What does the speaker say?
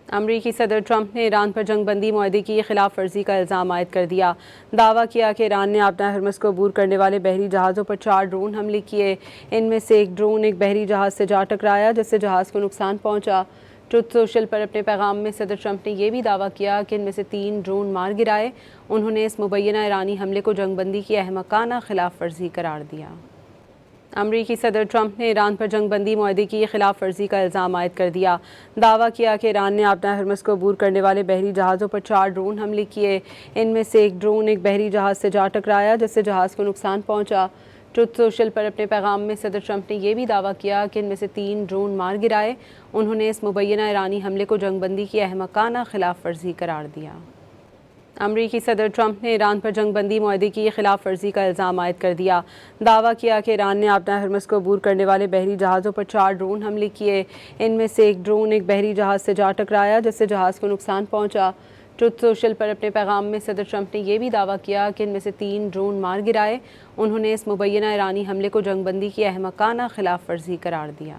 امریکی صدر ٹرمپ نے ایران پر جنگ بندی معاہدے کی خلاف ورزی کا الزام عائد کر دیا۔ دعویٰ کیا کہ ایران نے اپنا ہرمز کو عبور کرنے والے بحری جہازوں پر 4 ڈرون حملے کیے۔ ان میں سے ایک ڈرون ایک بحری جہاز سے جا ٹکرایا جس سے جہاز کو نقصان پہنچا۔ ٹروتھ سوشل پر اپنے پیغام میں صدر ٹرمپ نے یہ بھی دعویٰ کیا کہ ان میں سے 3 ڈرون مار گرائے۔ انہوں نے اس مبینہ ایرانی حملے کو جنگ بندی کی احمقانہ خلاف ورزی قرار دیا۔ امریکی صدر ٹرمپ نے ایران پر جنگ بندی معاہدے کی خلاف ورزی کا الزام عائد کر دیا۔ دعویٰ کیا کہ ایران نے اپنا ہرمز کو عبور کرنے والے بحری جہازوں پر 4 ڈرون حملے کیے۔ ان میں سے ایک ڈرون ایک بحری جہاز سے جا ٹکرایا جس سے جہاز کو نقصان پہنچا۔ ٹروتھ سوشل پر اپنے پیغام میں صدر ٹرمپ نے یہ بھی دعویٰ کیا کہ ان میں سے 3 ڈرون مار گرائے۔ انہوں نے اس مبینہ ایرانی حملے کو جنگ بندی کی احمقانہ خلاف ورزی قرار دیا۔ امریکی صدر ٹرمپ نے ایران پر جنگ بندی معاہدے کی خلاف ورزی کا الزام عائد کر دیا۔ دعویٰ کیا کہ ایران نے اپنا ہرمز کو عبور کرنے والے بحری جہازوں پر 4 ڈرون حملے کیے۔ ان میں سے ایک ڈرون ایک بحری جہاز سے جا ٹکرایا جس سے جہاز کو نقصان پہنچا۔ ٹروتھ سوشل پر اپنے پیغام میں صدر ٹرمپ نے یہ بھی دعویٰ کیا کہ ان میں سے 3 ڈرون مار گرائے۔ انہوں نے اس مبینہ ایرانی حملے کو جنگ بندی کی احمقانہ خلاف ورزی قرار دیا۔